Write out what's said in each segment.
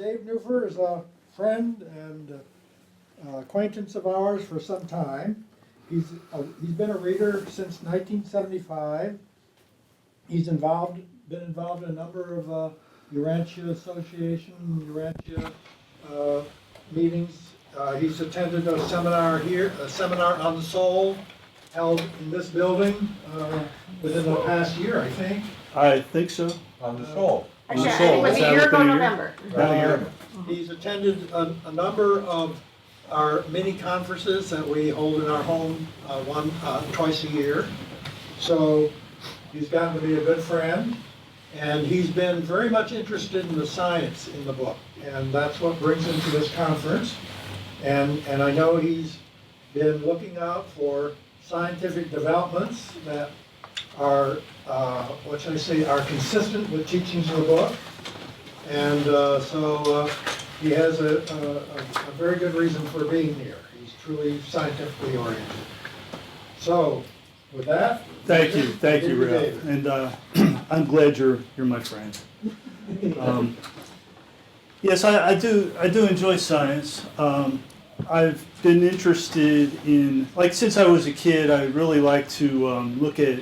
Dave Neufer is a friend and acquaintance of ours for some time. He's been a reader since 1975. He's been involved in a number of Urantia Association, Urantia meetings. He's attended a seminar here, a seminar on the soul, held in this building within the past year, I think. I think so. On the soul. Actually, I soul. think it was Is a that year within ago a year? November. About a year ago. He's attended a number of our mini conferences that we hold in our home twice a year. So he's gotten to be a good friend, and he's been very much interested in the science in the book, and that's what brings him to this conference. And I know he's been looking out for scientific developments that are, what should I say, are consistent with teachings of the book. And so he has a very good reason for being here. He's truly scientifically oriented. So, with that, Thank you, David. Ralph. And I'm glad you're my friend. Yes, I do enjoy science. I've been interested in, like, since I was a kid, I really like to look at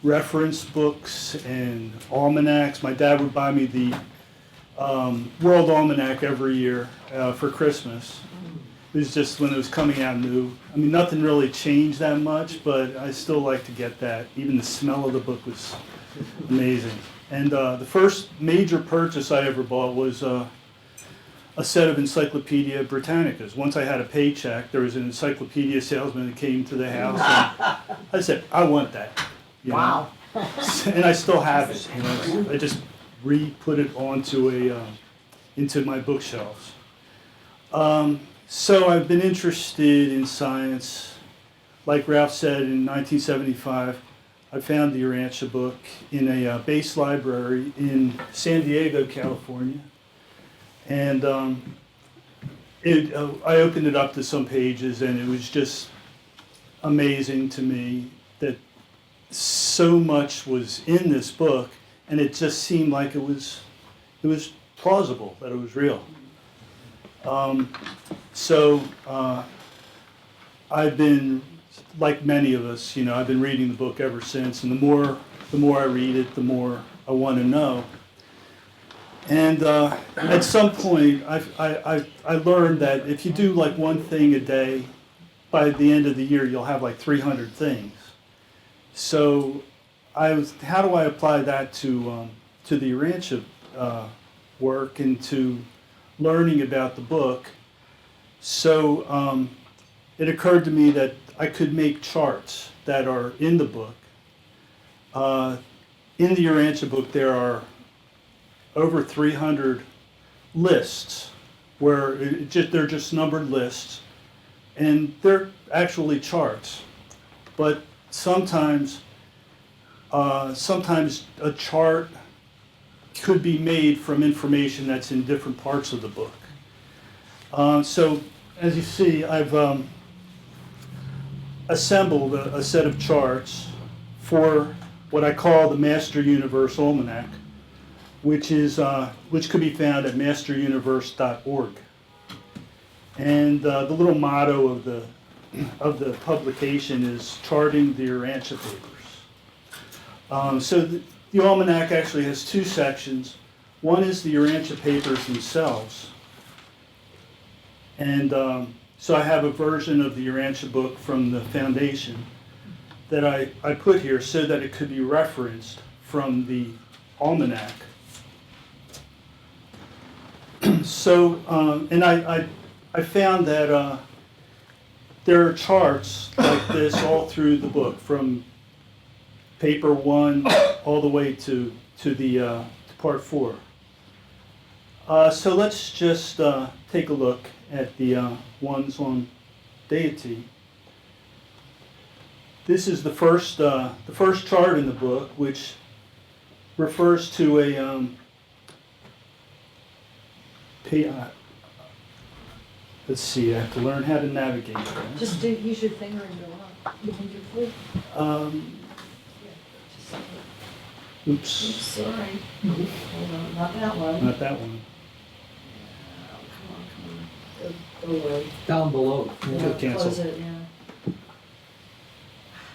reference books and almanacs. My dad would buy me the World Almanac every year for Christmas. It was just when it was coming out new. I mean, nothing really changed that much, but I still like to get that. Even the smell of the book was amazing. And the first major purchase I ever bought was a set of Encyclopedia Britannicas. Once I had a paycheck, there was an encyclopedia salesman that came to the house, and I said, I want that. You know? Wow. And I still have it. You know, I just re-put it onto into my bookshelves. So I've been interested in science. Like Ralph said, in 1975, I found the Urantia book in a base library in San Diego, California. And I opened it up to some pages, and it was just amazing to me that so much was in this book, and it just seemed like it was plausible, that it was real. So I've been, like many of us, you know, I've been reading the book ever since, and the more I read it, the more I want to know. And at some point, I learned that if you do like one thing a day, by the end of the year, you'll have like 300 things. So how do I apply that to the Urantia work and to learning about the book? So it occurred to me that I could make charts that are in the book. In the Urantia book, there are over 300 lists where they're just numbered lists, and they're actually charts. But sometimes a chart could be made from information that's in different parts of the book. So as you see, I've assembled a set of charts for what I call the Master Universe Almanac, which could be found at masteruniverse.org. And the little motto of the publication is charting the Urantia papers. So the almanac actually has two sections. One is the Urantia papers themselves, and so I have a version of the Urantia book from the foundation that I put here so that it could be referenced from the almanac. So, and I found that there are charts like this all through the book, from paper 1 all the way to part 4. So let's just take a look at the ones on deity. This is the first chart in the book, which refers to a let's see, I have to learn how to navigate that. Just use your finger and go up. Behind your foot. Oops, Sorry. Hold on, not that one. not that one. go away. Down below. Yeah, cancel. close it, yeah.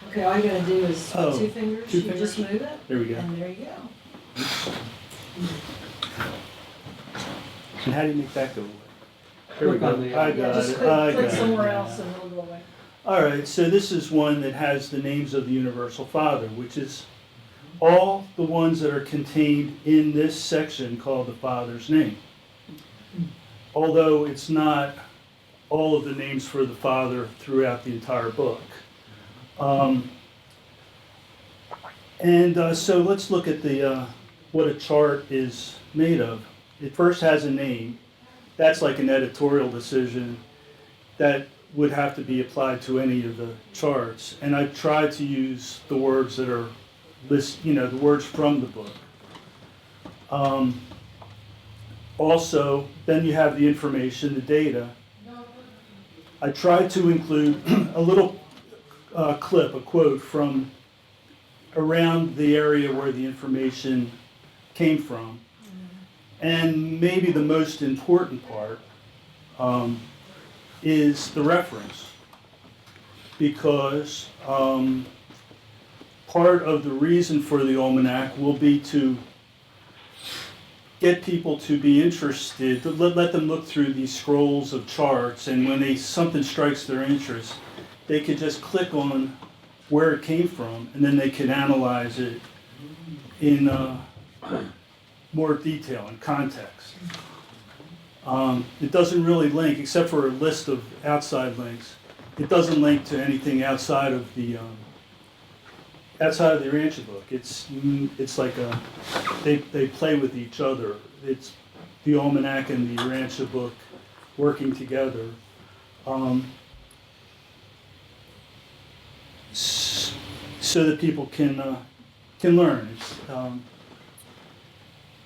Okay, all you gotta do is Oh, two fingers, two you fingers? just move it, There we go. and there you go. And how do you make that go away? There we Click go. on the- I Yeah, got just it. click, I click got it. somewhere else and it'll go away. All right, so this is one that has the names of the Universal Father, which is all the ones that are contained in this section called the Father's name. Although it's not all of the names for the Father throughout the entire book. So let's look at the what a chart is made of. It first has a name. That's like an editorial decision that would have to be applied to any of the charts. And I've tried to use the words that are the words from the book. Also, then you have the information, the data. I tried to include a little clip, a quote from around the area where the information came from. And maybe the most important part is the reference, because part of the reason for the Almanac will be to get people to be interested, to let them look through these scrolls of charts, and when something strikes their interest, they could just click on where it came from, and then they can analyze it in more detail and context. It doesn't really link, except for a list of outside links. It doesn't link to anything outside of the Urantia book. It's like they play with each other. It's the Almanac and the Urantia book working together. So that people can learn.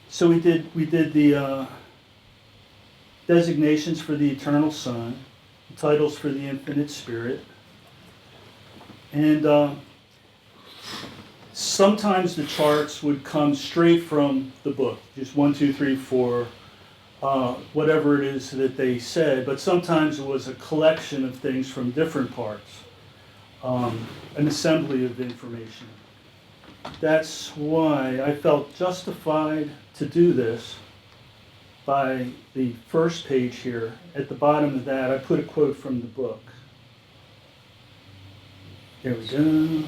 So we did the designations for the Eternal Son, the titles for the Infinite Spirit, and sometimes the charts would come straight from the book, just 1, 2, 3, 4, whatever it is that they said, but sometimes it was a collection of things from different parts, an assembly of information. That's why I felt justified to do this. By the first page here, at the bottom of that, I put a quote from the book. There we go.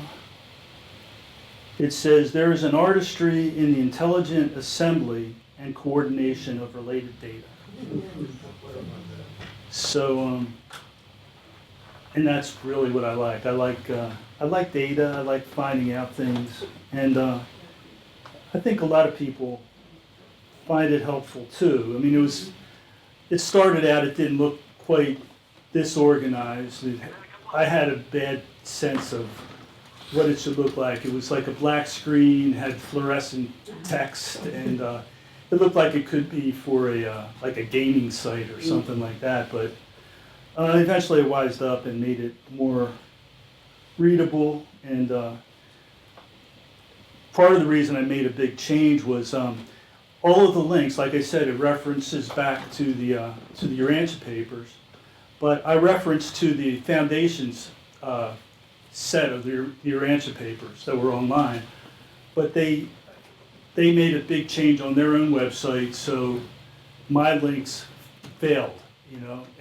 It says, "There is an artistry in the intelligent assembly and coordination of related data." So, and that's really what I like. I like data. I like finding out things, and I think a lot of people find it helpful too. I mean, it started out, it didn't look quite this organized. I had a bad sense of what it should look like. It was like a black screen, had fluorescent text, and it looked like it could be for like a gaming site or something like that. But eventually I wised up and made it more readable. And part of the reason I made a big change was all of the links, like I said, it references back to the Urantia papers, but I referenced to the Foundation's set of the Urantia papers that were online, but they made a big change on their own website, so my links failed,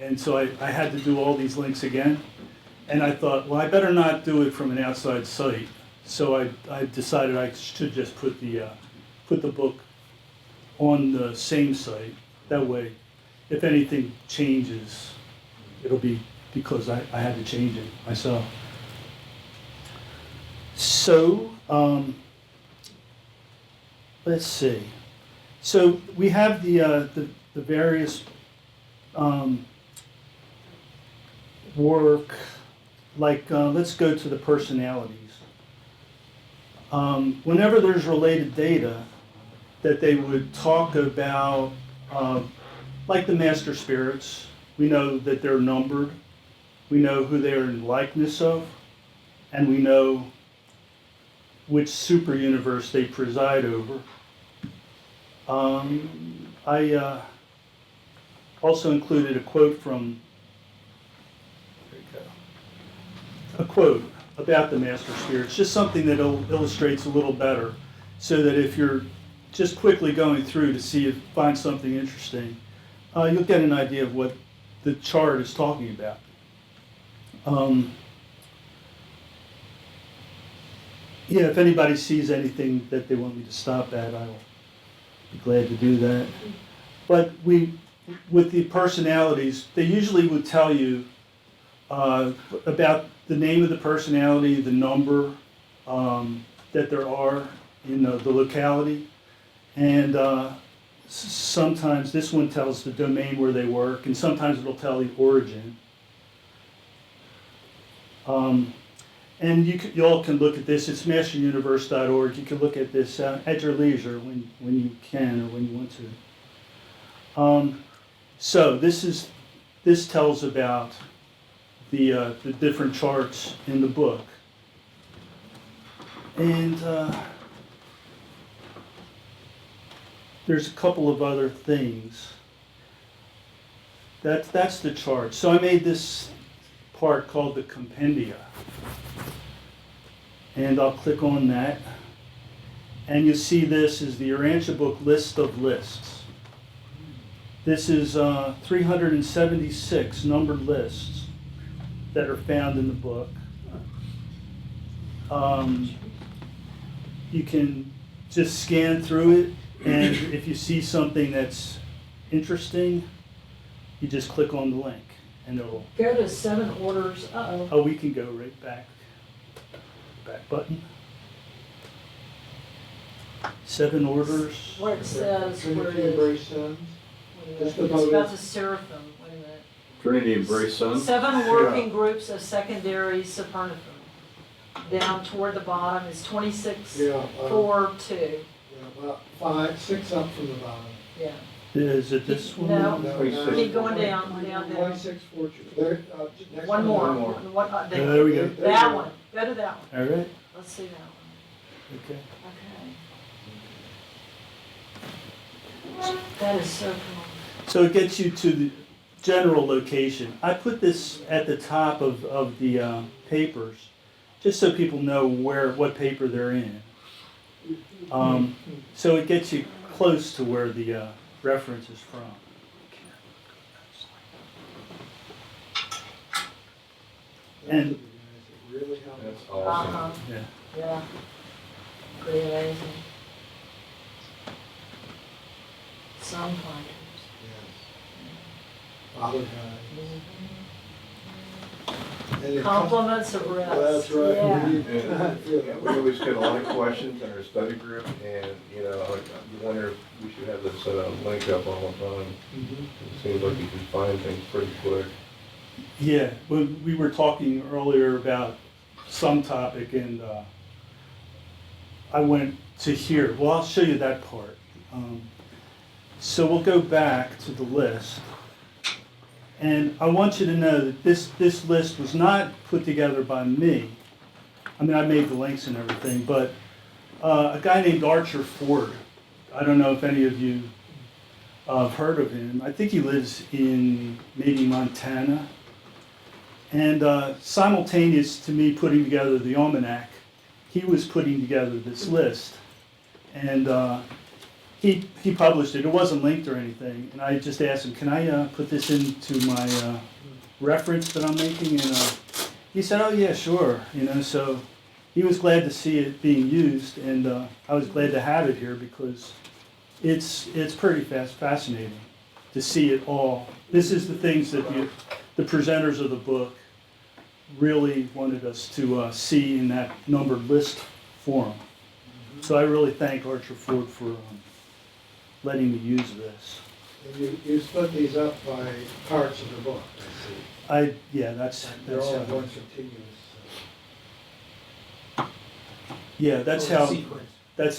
and so I had to do all these links again, and I thought, well, I better not do it from an outside site, so I decided I should just put the book on the same site. That way, if anything changes, it'll be because I had to change it myself. So, let's see. So we have the various work, like let's go to the personalities. Whenever there's related data, that they would talk about, like the master spirits. We know that they're numbered. We know who they're in likeness of, and we know which super universe they preside over. I also included a quote from a quote about the master spirits, just something that illustrates a little better, so that if you're just quickly going through to see if find something interesting, you'll get an idea of what the chart is talking about. Yeah, if anybody sees anything that they want me to stop at, I will be glad to do that. But with the personalities, they usually would tell you about the name of the personality, the number that there are in the locality, and sometimes this one tells the domain where they work, and sometimes it'll tell the origin. And you all can look at this. It's masteruniverse.org. You can look at this at your leisure when you can or when you want to. So this tells about the different charts in the book, and there's a couple of other things. That's the chart. So I made this part called the compendia, and I'll click on that, and you see this is the Urantia book list of lists. This is 376 numbered lists that are found in the book. You can just scan through it, and if you see something that's interesting, you just click on the link, and it'll Go to 7 orders, Oh, we can go right back. Back button. 7 orders. where it says, where it Trinity is. Embrace Sons. Just It's above about it. the seraphim, wait a minute. Trinity Embrace Sons. 7 working groups of secondary supernifera. Down toward the bottom is 26, Yeah, 4, 2. yeah, about 6 up from the bottom. Yeah. Is it this one? No. Keep going down, down. 26, 4, 2. There, next One more. One more. There we go. That one. Go to that one. All right. Let's see that one. Okay. Okay. That is so cool. So it gets you to the general location. I put this at the top of the papers, just so people know what paper they're in. So it gets you close to where the reference is from. And Really helped. That's awesome. Uh-huh. yeah. Yeah. Pretty amazing. Some finders. Father guy. And it Compliments of rest. Well, that's right. Yeah. And we always get a lot of questions in our study group, and you wonder if we should have this link up all the time. Mhm. It seems like you can find things pretty quick. Yeah, when we were talking earlier about some topic, and I went to here. Well, I'll show you that part. So we'll go back to the list. And I want you to know that this list was not put together by me. I mean, I made the links and everything, but a guy named Archer Ford. I don't know if any of you have heard of him. I think he lives in maybe Montana. And simultaneous to me putting together the Almanac, he was putting together this list. And he published it. It wasn't linked or anything. And I just asked him, can I put this into my reference that I'm making? And he said, oh yeah, sure. So he was glad to see it being used, and I was glad to have it here because it's pretty fascinating to see it all. This is the things that the presenters of the book really wanted us to see in that numbered list form. So I really thank Archer Ford for letting me use this. And you split these up by parts of the book, I see. Yeah, that's They're all how, one continuous. yeah, that's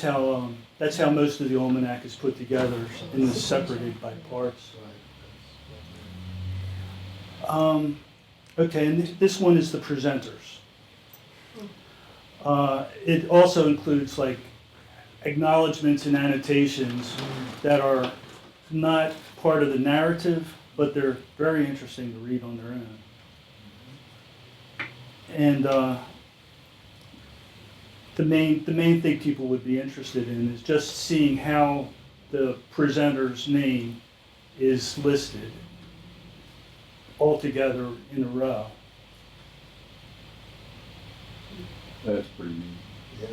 how most of the Almanac is put together and is separated by parts. Okay, and this one is the presenters. It also includes like acknowledgments and annotations that are not part of the narrative, but they're very interesting to read on their own. And the main thing people would be interested in is just seeing how the presenter's name is listed all together in a row. That's pretty neat. Yeah.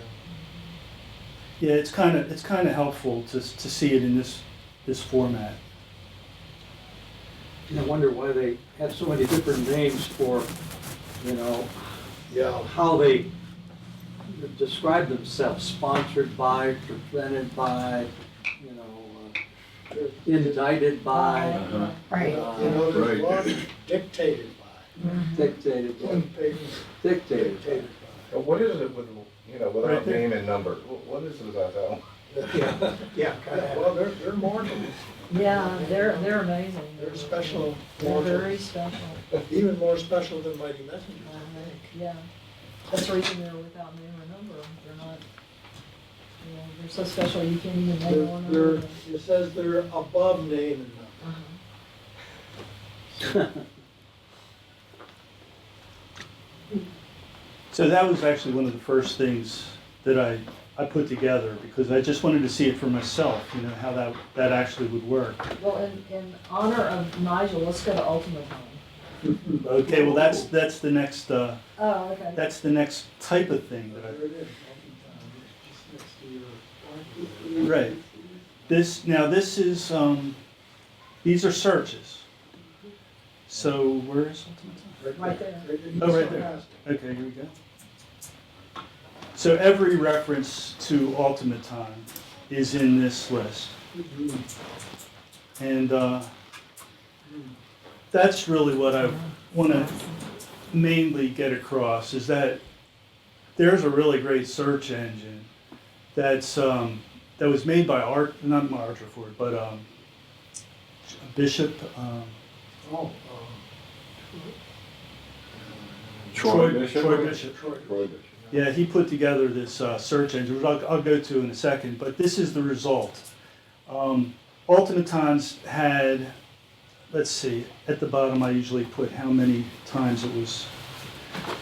Yeah, it's kind of helpful to see it in this format. And I wonder why they have so many different names for, you know, Yeah. how they describe themselves, sponsored by, presented by, you know, indicted by, Right. You know, there's Right. one dictated by. dictated by, One paper dictated by. dictated What is it with, without Right there. name and number? What is it about that one? by. Yeah, yeah, well, they're mortal. Yeah, they're amazing. They're special They're mortals. very special. Even more special than Mighty Messengers. Yeah. That's the reason they're without name or number. They're not, you know, they're so special you can't even name one of them. It says they're above name and number. Uh-huh. So that was actually one of the first things that I put together because I just wanted to see it for myself, you know, how that actually would work. Well, in honor of Nigel, let's go to Ultimate Home. Okay, well that's the next Oh, okay. that's the next type of thing that There it is. Just next to your. right. This is these are searches. So where is Ultimate Time? Right there. Oh, right there. Okay, here we go. So every reference to Ultimate Time is in this list. And that's really what I want to mainly get across, is that there's a really great search engine that's that was made by not Marjorie Ford, but Bishop, Oh, Troy Bishop? Troy Bishop. Troy Bishop. Yeah, he put together this search engine, which I'll go to in a second, but this is the result. Ultimate Times had, let's see, at the bottom I usually put how many times it was.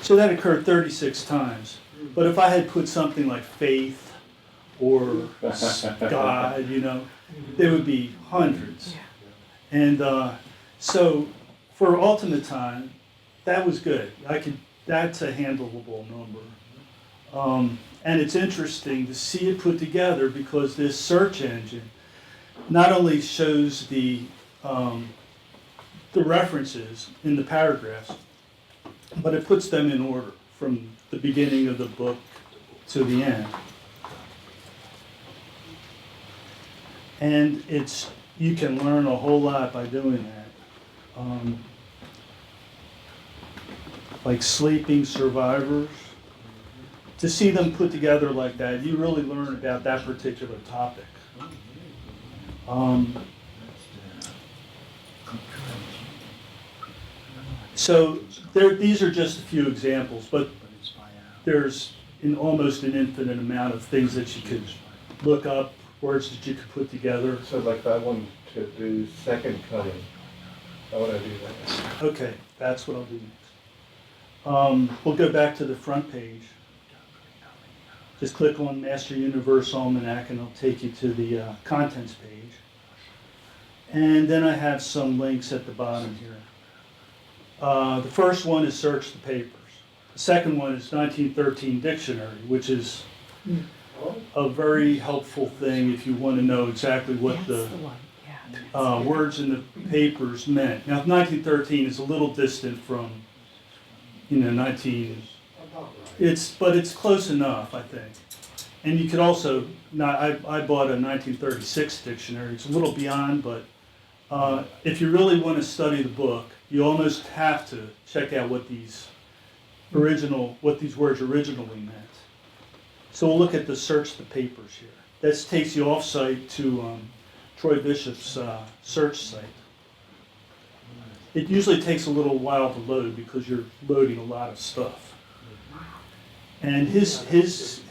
So that occurred 36 times. But if I had put something like faith or God, you know, there would be hundreds. And so for Ultimate Time, that was good. That's a handleable number. And it's interesting to see it put together because this search engine not only shows the references in the paragraphs, but it puts them in order from the beginning of the book to the end. And you can learn a whole lot by doing that. Like sleeping survivors, to see them put together like that, you really learn about that particular topic. So these are just a few examples, but there's almost an infinite amount of things that you could look up, words that you could put together. So like if I wanted to do second coming, how would I do that? Okay, that's what I'll do next. We'll go back to the front page. Just click on Master Universe Almanac and it'll take you to the contents page. And then I have some links at the bottom here. The first one is Search the Papers. The second one is 1913 Dictionary, which is a very helpful thing if you want to know exactly what the words in the papers meant. Now, 1913 is a little distant from, 19. But it's close enough, I think. And you could also, I bought a 1936 dictionary. It's a little beyond, but if you really want to study the book, you almost have to check out what these words originally meant. So we'll look at the Search the Papers here. This takes you off-site to Troy Bishop's search site. It usually takes a little while to load because you're loading a lot of stuff. And his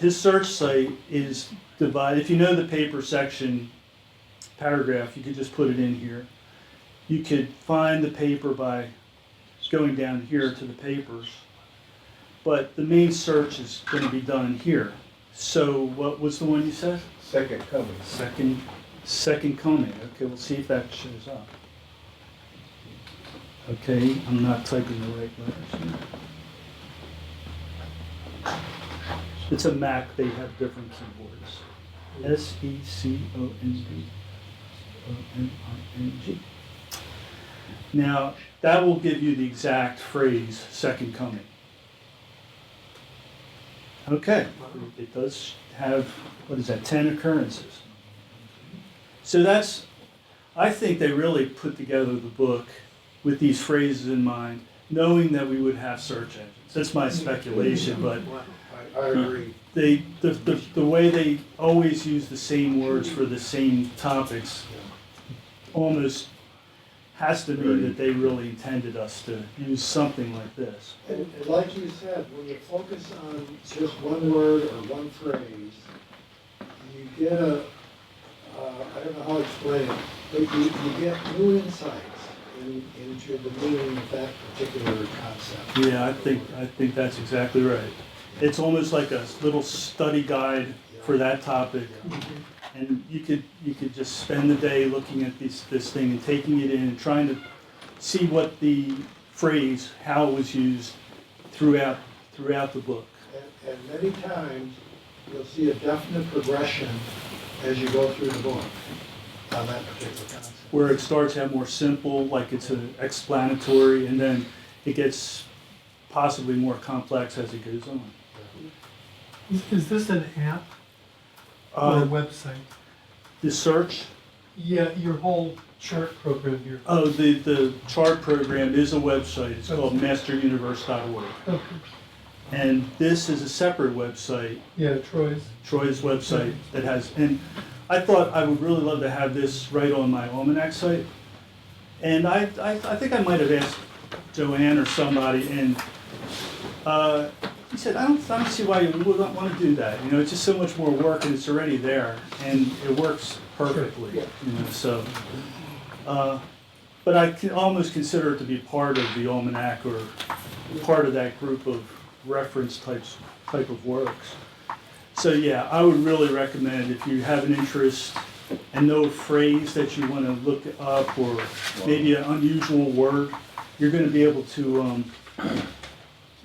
search site is divided. If you know the paper section paragraph, you could just put it in here. You could find the paper by going down here to the papers. but the main search is going to be done here. So what was the one you said? Second coming. Second coming. Okay, we'll see if that shows up. Okay, I'm not typing the right letters here. It's a Mac, they have different keyboards. Secondonng. Now, that will give you the exact phrase, second coming. Okay, it does have, what is that, 10 occurrences. So that's, I think they really put together the book with these phrases in mind, knowing that we would have search engines. That's my speculation, but I agree. the way they always use the same words for the same topics almost has to mean that they really intended us to use something like this. And like you said, when you focus on just one word or one phrase, you get I don't know how to explain it, but you get new insights into the meaning of that particular concept. Yeah, I think that's exactly right. It's almost like a little study guide for that topic. And you could just spend the day looking at this thing and taking it in and trying to see what the phrase, how it was used throughout the book. And many times, you'll see a definite progression as you go through the book on that particular concept. Where it starts out more simple, like it's an explanatory, and then it gets possibly more complex as it goes on. Is this an app or a Uh, website? the search, Yeah, your whole chart program here. the chart program is a website. It's called masteruniverse.org. Okay. And this is a separate website, Yeah, Troy's. Troy's website, that has, and I thought I would really love to have this right on my Almanac site. And I think I might have asked Joanne or somebody, and he said, I don't see why you would not want to do that. You know, it's just so much more work and it's already there, and it works perfectly. Sure. You know, so, but I can almost consider it to be part of the Almanac or part of that group of reference type of works. So yeah, I would really recommend if you have an interest and know a phrase that you want to look up or maybe an unusual word, you're going to be able to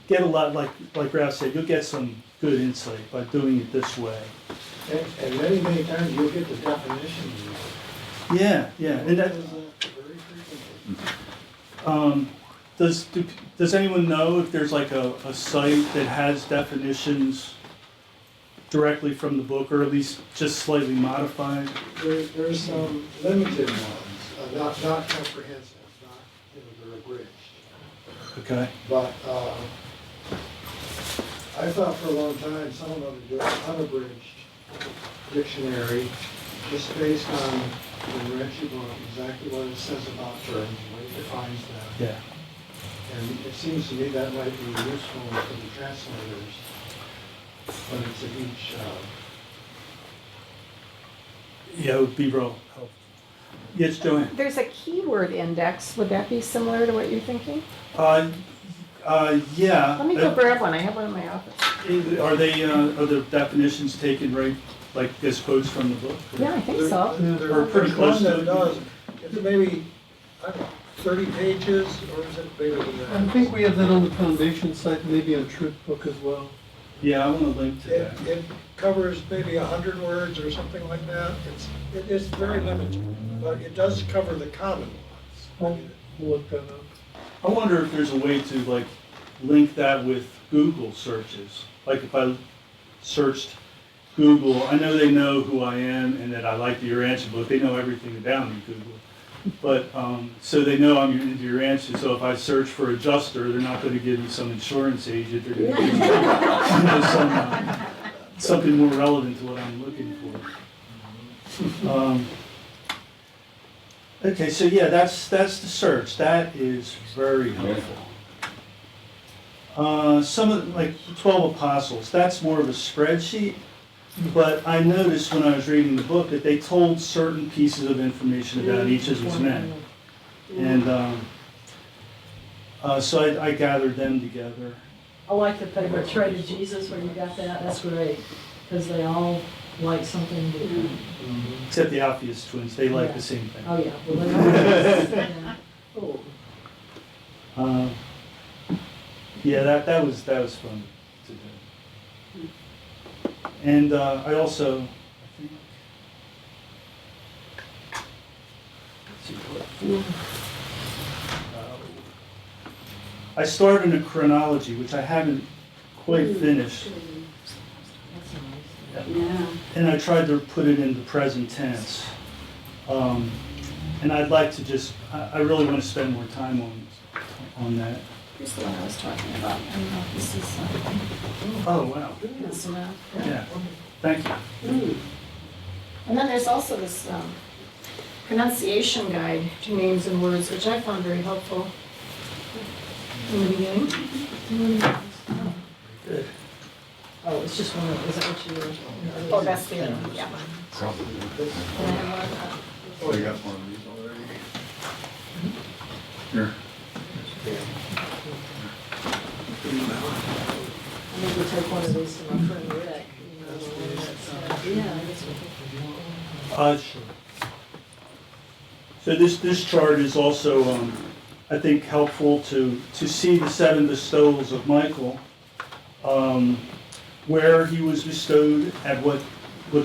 get a lot, like Ralph said, you'll get some good insight by doing it this way. And many times you'll get the definition. Yeah, and that, Very frequently. does anyone know if there's like a site that has definitions directly from the book, or at least just slightly modified? There's some limited ones, not comprehensive, they're abridged. Okay. But I thought for a long time someone ought to do an unabridged dictionary just based on the Urantia book, exactly what it says about terms, what it defines them. Yeah. And it seems to me that might be useful for the translators, but it's a huge, Yeah, it would be real helpful. Yes, Joanne? There's a keyword index. Would that be similar to what you're thinking? Yeah. Let me go grab one. I have one in my office. Are the definitions taken right, like as quotes from the book? Yeah, I think so. Or pretty close one to that it. does, it's maybe, I don't know, 30 pages, or is it bigger than that? I think we have that on the foundation site, maybe on Truth Book as well. Yeah, I want to link to that. It covers maybe 100 words or something like that. It's very limited, but it does cover the common ones. We'll look that up. I wonder if there's a way to like link that with Google searches. Like if I searched Google, I know they know who I am and that I like the Urantia book. They know everything about me, Google. But so they know I'm into Urantia. So if I search for adjuster, they're not going to give me some insurance agent. They're going to give me something more relevant to what I'm looking for. Okay, so yeah, that's the search. That is very helpful. Some of like 12 apostles, that's more of a spreadsheet. But I noticed when I was reading the book that they told certain pieces of information about each of these men. And so I gathered them together. I like the paper Trade of Jesus where you got that, that's great, because they all like something different. Except the Alpheus twins, they like Yeah. the same thing. Oh, yeah, well, they are, yeah. Cool. Uh, yeah, that was fun to do. And I also, I think, let's see what. I started a chronology, which I haven't quite finished, That's nice. and I tried to put it in the present tense. And I'd like to just, I really want to spend more time on that. Here's the one I was talking about. I don't know if this is, Oh, wow. this enough. Yeah, thank you. And then there's also this pronunciation guide to names and words, which I found very helpful in the beginning. Good. Oh, it's just one of, is that what you were? Oh, that's the other one, yeah. And I have one, Oh, you got one of these already? Here. I need to take one of these to my friend Rick, you know, the one that's, yeah, I guess we could. Sure. So this chart is also, I think, helpful to see the 7 bestowals of Michael, where he was bestowed, at what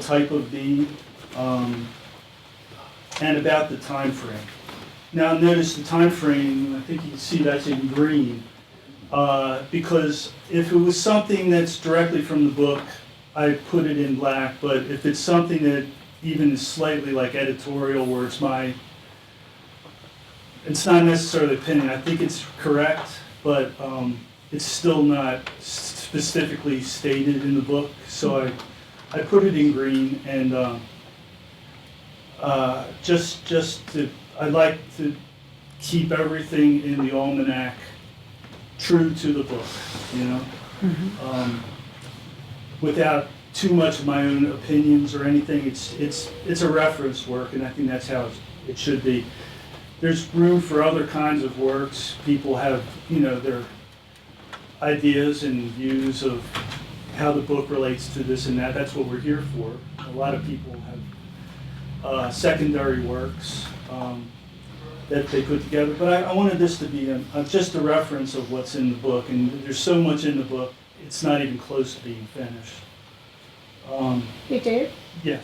type of deed, and about the time frame. Now notice the time frame, I think you can see that's in green, because if it was something that's directly from the book, I put it in black, but if it's something that even is slightly like editorial, where it's not necessarily opinion, I think it's correct, but it's still not specifically stated in the book, so I put it in green, and I'd like to keep everything in the Almanac true to the book, you know? Without too much of my own opinions or anything. It's a reference work, and I think that's how it should be. There's room for other kinds of works. People have, their ideas and views of how the book relates to this and that. That's what we're here for. A lot of people have secondary works that they put together, but I wanted this to be just a reference of what's in the book, and there's so much in the book, it's not even close to being finished. Hey, Dave? Yes.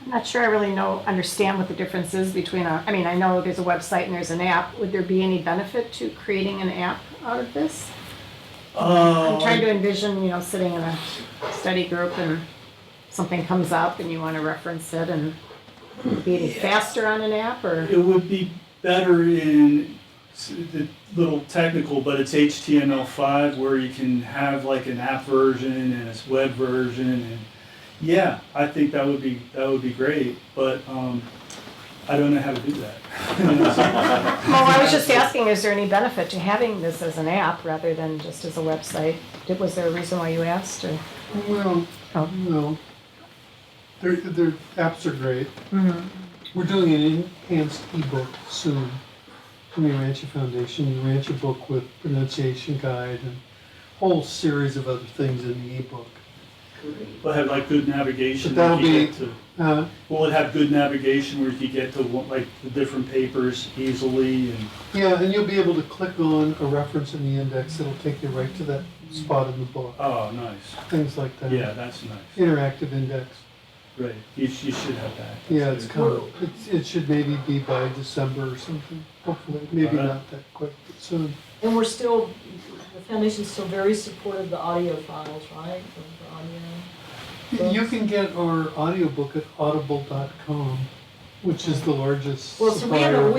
I'm not sure I really understand what the difference is between I know there's a website and there's an app. Would there be any benefit to creating an app out of this? I'm trying to envision, sitting in a study group and something comes up and you want to reference it, and be any faster on an app, or? It would be better in the little technical, but it's HTML5 where you can have like an app version and a web version, and yeah, I think that would be great, but I don't know how to do that. Well, I was just asking, is there any benefit to having this as an app rather than just as a website? Was there a reason why you asked, or? Well, Oh. no. Their apps are great. Mhm. We're doing an enhanced ebook soon from the Urantia Foundation, Urantia book with pronunciation guide and a whole series of other things in the ebook. Will it have like good navigation? But that'll where you be- get to- Will it have good navigation where you can get to like the different papers easily and? Yeah, and you'll be able to click on a reference in the index that'll take you right to that spot in the book. Oh, nice. Things like that. Yeah, that's nice. Interactive index. Right. You should have that. Yeah, That's it's good. coming. It should maybe be by December or something. Hopefully, maybe Alright. not that quick, but soon. And we're still, the foundation's still very supportive of the audio files, right? For audio. You can get our audiobook at audible.com, which is the largest Well, so we supplier have of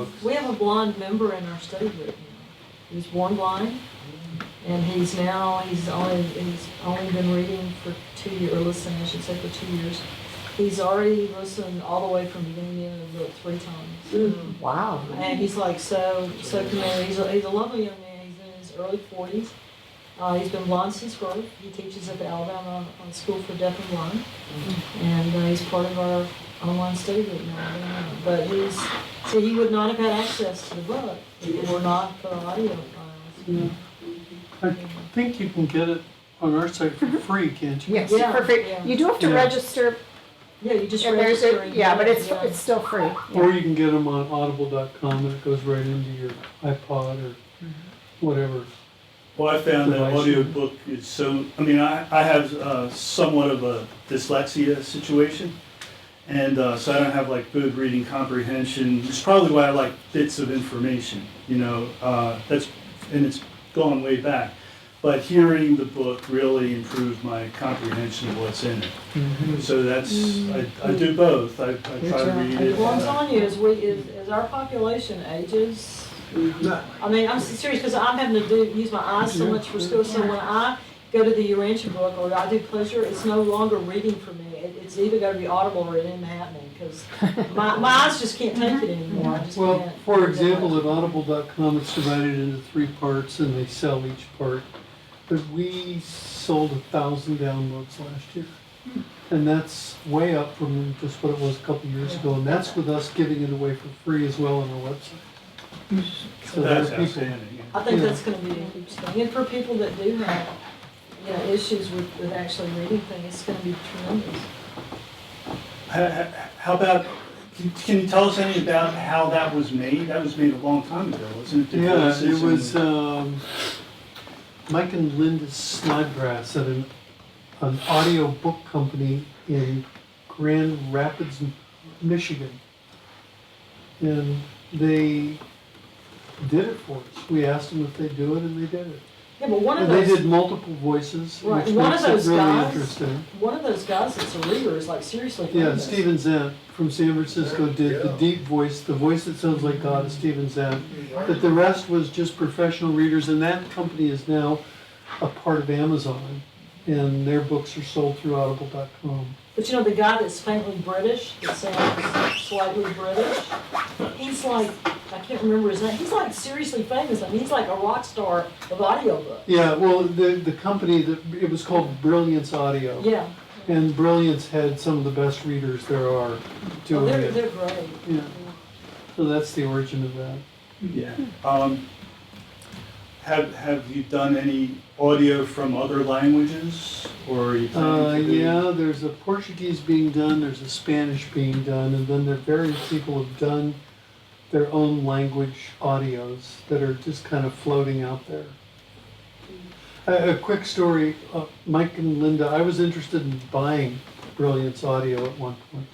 audiobooks. we have a blind member in our study group now. He's born blind, and he's only been reading for 2 years, or listening, I should say, for 2 years. He's already listened all the way from beginning to end of the book 3 times. Wow. And he's like so committed. He's a lovely young man. He's in his early 40s. He's been blind since birth. He teaches at the Alabama School for Deaf and Blind, and he's part of our online study group now. But he would not have had access to the book if it were not for audio files. I think you can get it on our site for free, can't you? Yes, Yeah, for free. yeah. You do have to Yeah. register, Yeah, you just and there's register. a, and yeah, do but it, it's still free. Or you can get them on audible.com and it goes right into your iPod or whatever. Well, I found that Device. audiobook is so, I mean, I have somewhat of a dyslexia situation. And so I don't have like good reading comprehension. It's probably why I like bits of information, you know, and it's going way back. But hearing the book really improved my comprehension of what's in it. So that's, I do both. I try to read it. Well, I'm telling you, as our population ages, I mean, I'm serious, because I'm having to use my eyes so much for school, so when I go to the Urantia book, or I do pleasure, it's no longer reading for me. It's either gotta be audible or it ain't happening, because my eyes just can't take it anymore. I just Well, can't. for example, at audible.com, it's divided into 3 parts and they sell each part. But we sold 1,000 downloads last year. And that's way up from just what it was a couple of years ago. And that's with us giving it away for free as well on our website. So there are That's people. outstanding. I think Yeah. that's gonna be a huge thing, and for people that do have, you know, issues with actually reading things, it's gonna be tremendous. How about, can you tell us anything about how that was made? That was made a long time ago, wasn't it? The Yeah, voices it was and- Mike and Linda Snodgrass at an audio book company in Grand Rapids, Michigan. And they did it for us. We asked them if they'd do it, and they did it. Yeah, but one of And they those, did multiple voices, Right, which one of makes it those really guys- interesting. one of those guys that's a reader is like seriously Yeah, famous. Stephen Zant from San Francisco did the deep voice, the voice that sounds like God is Stephen Zant. But the rest was just professional readers, and that company is now a part of Amazon, and their books are sold through audible.com. But you know, the guy that's faintly British, that sounds slightly British, he's like, I can't remember his name, he's like seriously famous. I mean, he's like a rock star of audiobook. Yeah, well, the company, it was called Brilliance Audio. Yeah, And Brilliance had some of the best readers there are oh, doing they're it. great. Yeah. So that's the origin of that. Yeah. Have you done any audio from other languages, or are you planning to do? Yeah, there's a Portuguese being done, there's a Spanish being done, and then there are various people have done their own language audios that are just kind of floating out there. A quick story, Mike and Linda, I was interested in buying Brilliance Audio at one point.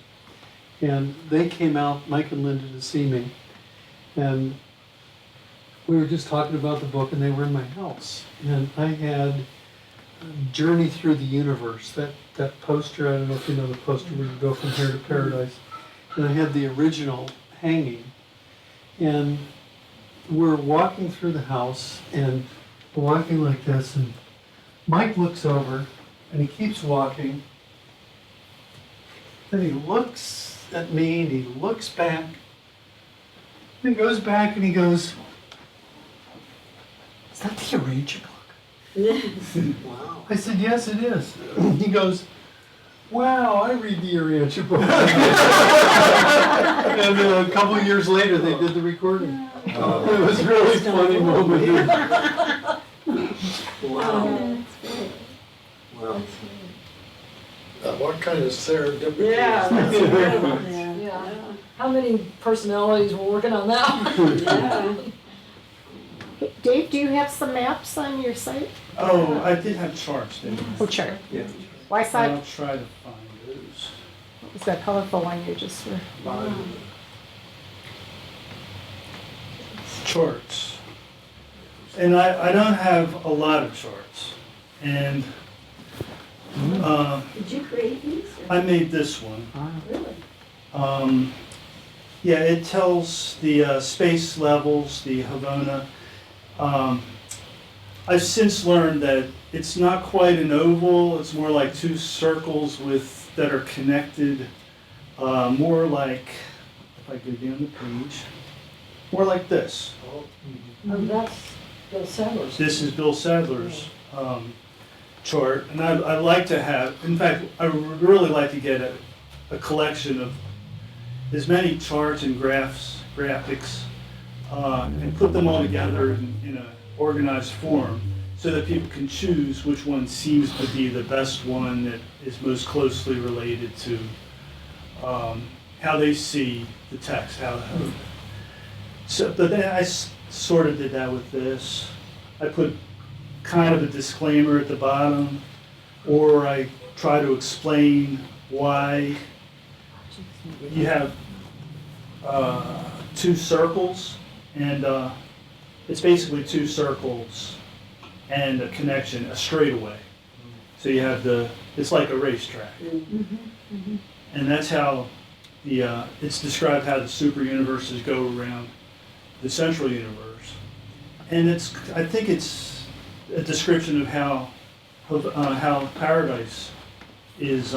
And they came out, Mike and Linda, to see me. And we were just talking about the book, and they were in my house. And I had Journey Through the Universe, that poster, I don't know if you know the poster where you go from here to paradise. And I had the original hanging. And we're walking through the house, and we're walking like this, and Mike looks over, and he keeps walking. Then he looks at me, and he looks back. Then he goes back, and he goes, "Is that the Urantia book?" Wow. I said, "Yes, it is." He goes, "Wow, I read the Urantia book." And a couple of years later, they did the recording. It was a really funny moment. Wow. Wow. What kind of serendipity? Yeah, is that's that? incredible. Yeah. How many personalities were working on that one? Yeah. Dave, do you have some maps on your site? Oh, I did have charts there. Oh, sure. Yeah. Why I'll side try to find those. is that colorful one you just were? Charts. And I don't have a lot of charts. And Did you create these? I made this one. Really? Yeah, it tells the space levels, the Havana. I've since learned that it's not quite an oval, it's more like two circles that are connected, more like, if I go down the page, more like this. Oh, that's Bill Sellers. This is Bill Sadler's chart, and I'd like to have, in fact, I would really like to get a collection of as many charts and graphics, and put them all together in an organized form, so that people can choose which one seems to be the best one that is most closely related to how they see the text. So, but then I sort of did that with this. I put kind of a disclaimer at the bottom, or I try to explain why you have two circles, and it's basically two circles and a connection, a straightaway. So you have it's like a racetrack. And that's how it's described how the super universes go around the central universe. And I think it's a description of how paradise is,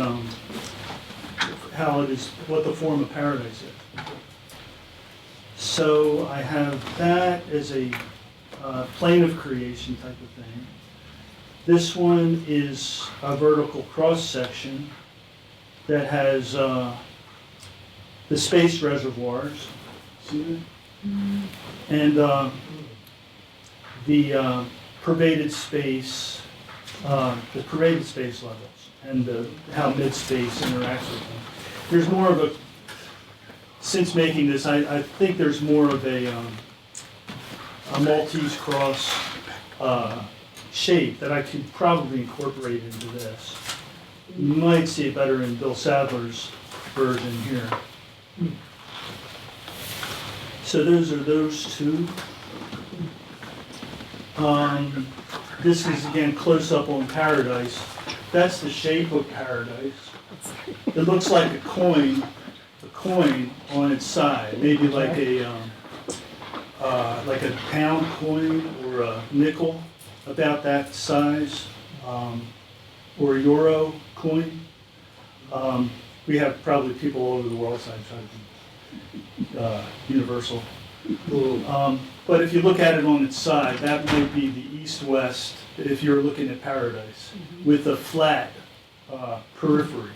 how it is, what the form of paradise is. So I have that as a plane of creation type of thing. This one is a vertical cross section that has the space reservoirs. See that? And the pervaded space levels, and how mid-space interacts with them. There's more of since making this, I think there's more of a Maltese cross shape that I could probably incorporate into this. You might see it better in Bill Sadler's version here. So those are those two. This is again close up on paradise. That's the shape of paradise. It looks like a coin on its side, maybe like a pound coin or a nickel, about that size, or a euro coin. We have probably people all over the world, so I try to be universal. But if you look at it on its side, that might be the east-west, if you're looking at paradise, with a flat periphery.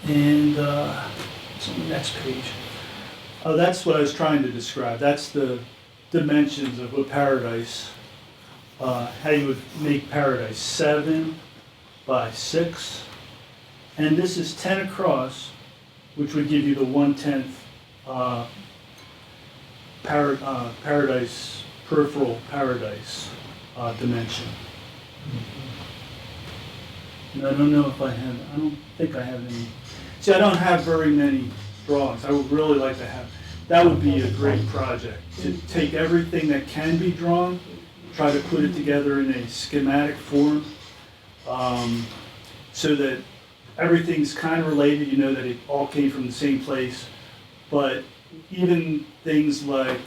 And it's on the next page. Oh, that's what I was trying to describe. That's the dimensions of what paradise, how you would make paradise 7 by 6. And this is 10 across, which would give you the 1/10 paradise, peripheral paradise dimension. And I don't think I have any. See, I don't have very many drawings. I would really like to have, that would be a great project, to take everything that can be drawn, try to put it together in a schematic form, so that everything's kind of related, you know that it all came from the same place. But even things like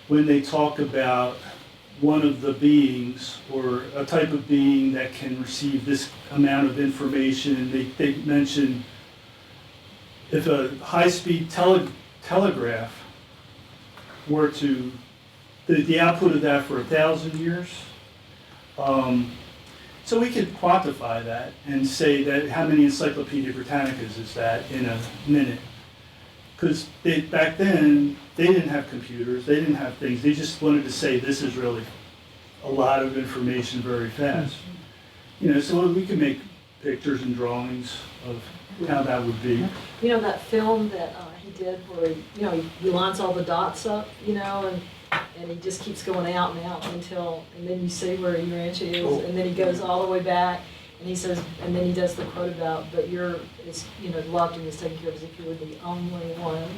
when they talk about one of the beings, or a type of being that can receive this amount of information, they mention if a high-speed telegraph were to, the output of that for 1,000 years, so we could quantify that and say that how many Encyclopedia Britannicas is that in a minute. Because back then, they didn't have computers, they didn't have things, they just wanted to say this is really a lot of information very fast. You know, so we can make pictures and drawings of how that would be. You know that film that he did where he lines all the dots up, and he just keeps going out and out and then you see where Urantia is, and then he goes all the way back, and he says, and then he does the quote about, but loved and is taken care of as if you were the only one.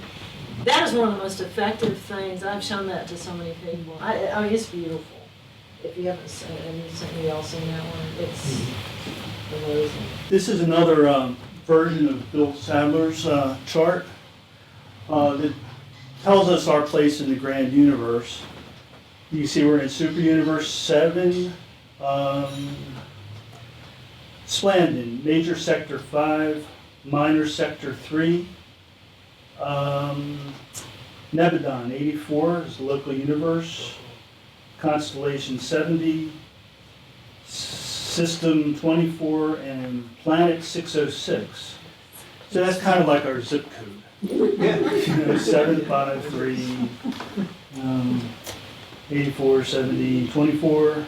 That is one of the most effective things. I've shown that to so many people. I mean, it's beautiful. If you haven't seen it, and you've all seen that one, it's amazing. This is another version of Bill Sadler's chart that tells us our place in the grand universe. You can see we're in super universe 7, Splandon, major sector 5, minor sector 3, Nebadon 84 is the local universe, constellation 70, system 24, and planet 606. So that's kind of like our zip code. 753. 84, 70, 24,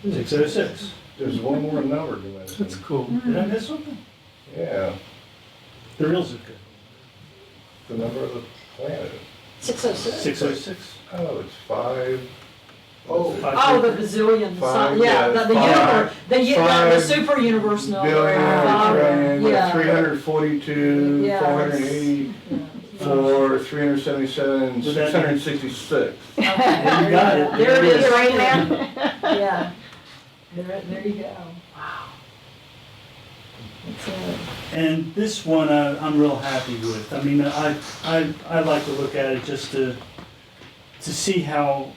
606. There's one more number to mention. That's cool. Did I miss something? Yeah, The real zip code. the number of the planet. 606. 606. Oh, it's 5. Oh, Oh, the bazillion, Five, yeah, yeah, the universe, the five super universe number. Billion, trillion, Yeah. 342, Yeah, 484, 377, Would that be- 666. Okay, You got it. There it is. You're right, man. Yeah, there you go. Wow. That's it. And this one I'm real happy with. I mean, I like to look at it just to see how,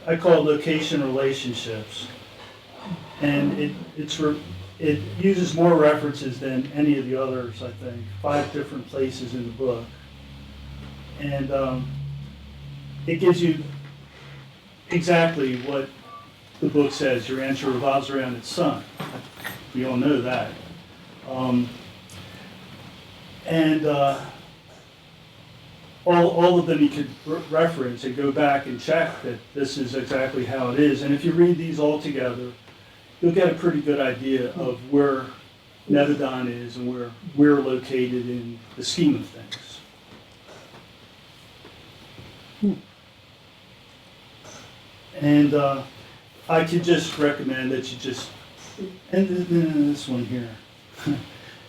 I call it location relationships. And it uses more references than any of the others, I think. 5 different places in the book. And it gives you exactly what the book says. Urantia revolves around its sun. We all know that. And all of them you could reference and go back and check that this is exactly how it is. And if you read these all together, you'll get a pretty good idea of where Netadon is and where we're located in the scheme of things. And I could just recommend that you just, and this one here,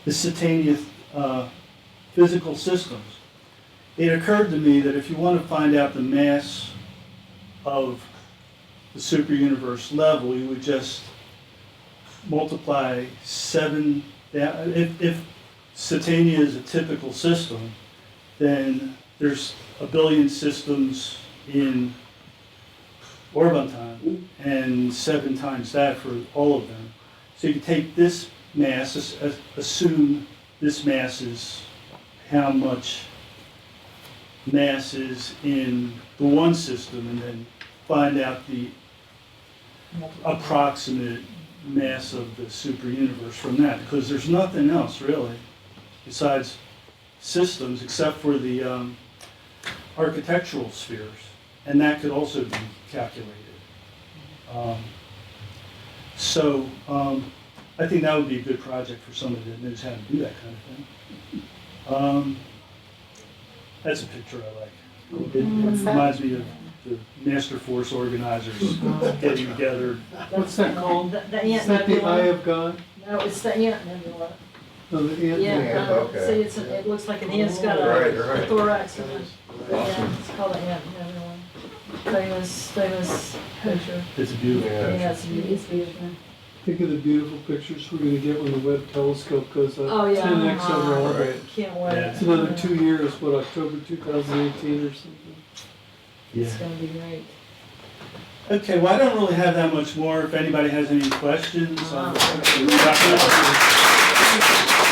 the Satania physical systems. It occurred to me that if you want to find out the mass of the super universe level, you would just multiply 7. If Satania is a typical system, then there's a billion systems in Orbantan, and 7 times that for all of them. So you take this mass, assume this mass is how much mass is in the one system, and then find out the approximate mass of the super universe from that, because there's nothing else really besides systems except for the architectural spheres, and that could also be calculated. I think that would be a good project for somebody that knows how to do that kind of thing. That's a picture I like. It reminds me of the Master Force organizers getting together. What's that called? The Ant Is that the Nebula. Eye of God? No, it's the Ant Nebula. No, the Ant. Yeah, Ant, okay. see, it looks like an ant's got Right, a right. thorax in it. Yeah, it's called the Ant Nebula. Famous picture. It's a beautiful Yeah. Yeah, picture. it's beautiful. Think of the beautiful pictures we're gonna get when the Webb telescope goes up. Oh, yeah. 10x over Oh, orbit. Can't wait. Yeah. It's another 2 years, what, October 2018 or something? It's Yeah. gonna be great. Okay, well, I don't really have that much more. If anybody has any questions, Wow. I'll wrap it up.